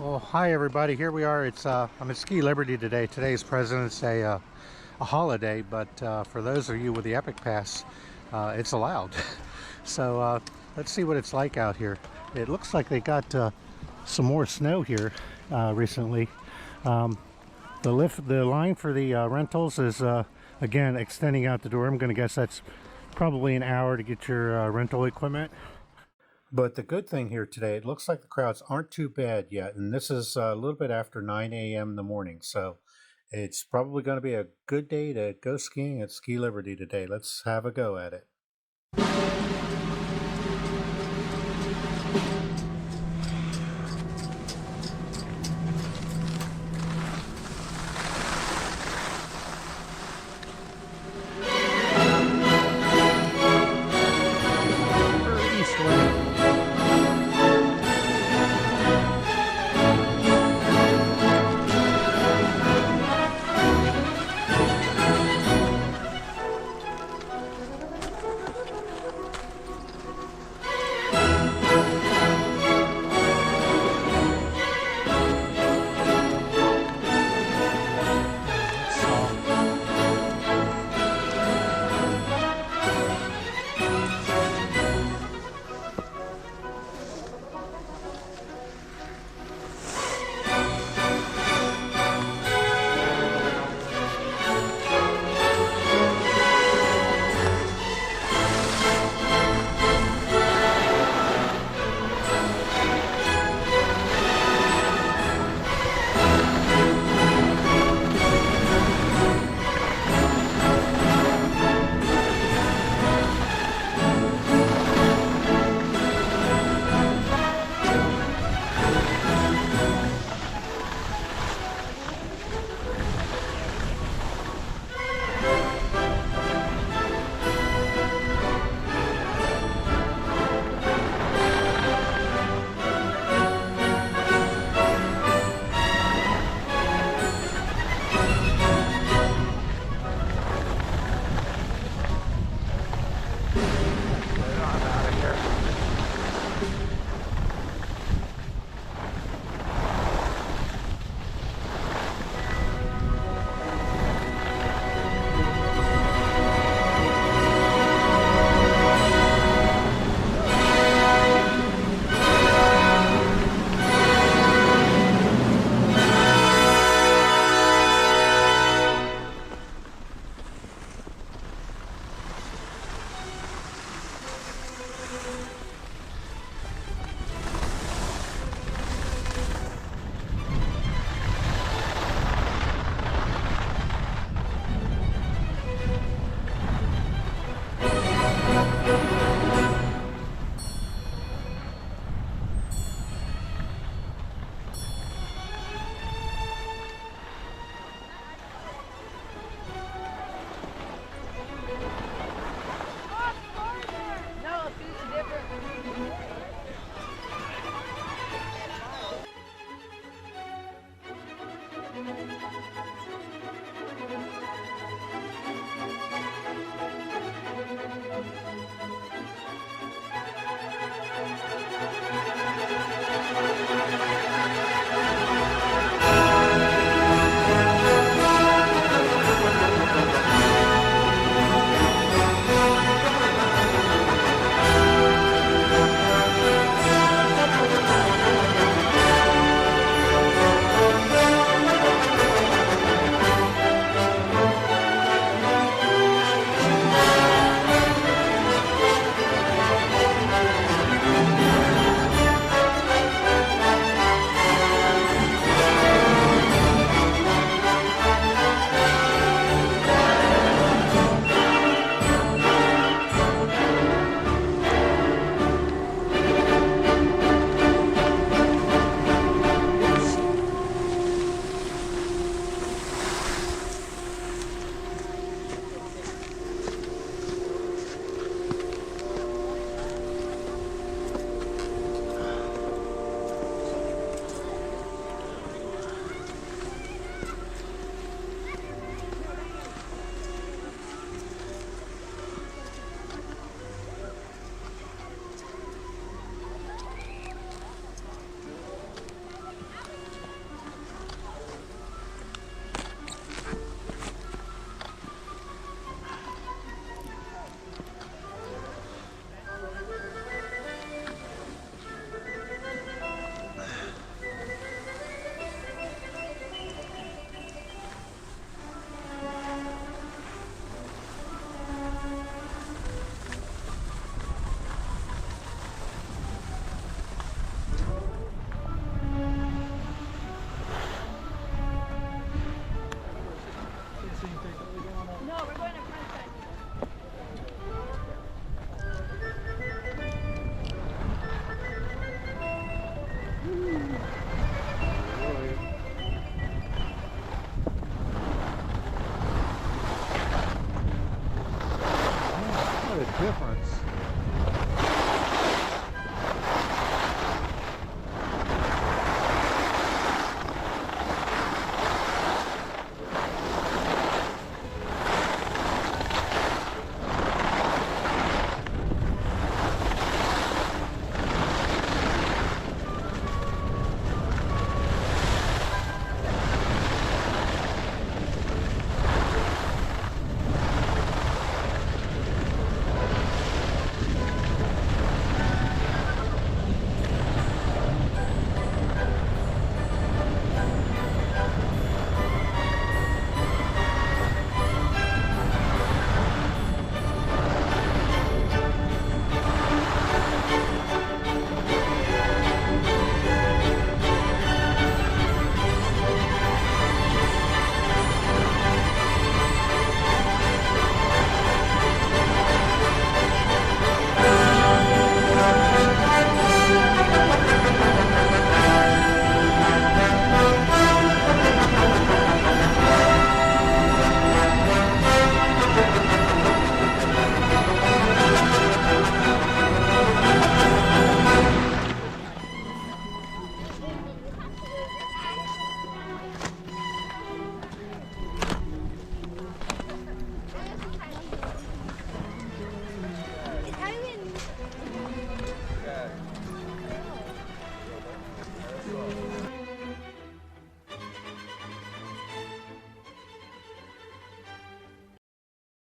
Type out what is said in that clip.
Well, hi everybody. Here we are. I'm at Ski Liberty today. Today is President's Day, a holiday, but for those of you with the Epic Pass, it's allowed. So let's see what it's like out here. It looks like they got some more snow here recently. The line for the rentals is again extending out the door. I'm going to guess that's probably an hour to get your rental equipment. But the good thing here today, it looks like the crowds aren't too bad yet, and this is a little bit after 9 a.m. in the morning, so it's probably going to be a good day to go skiing at Ski Liberty today. Let's have a go at it.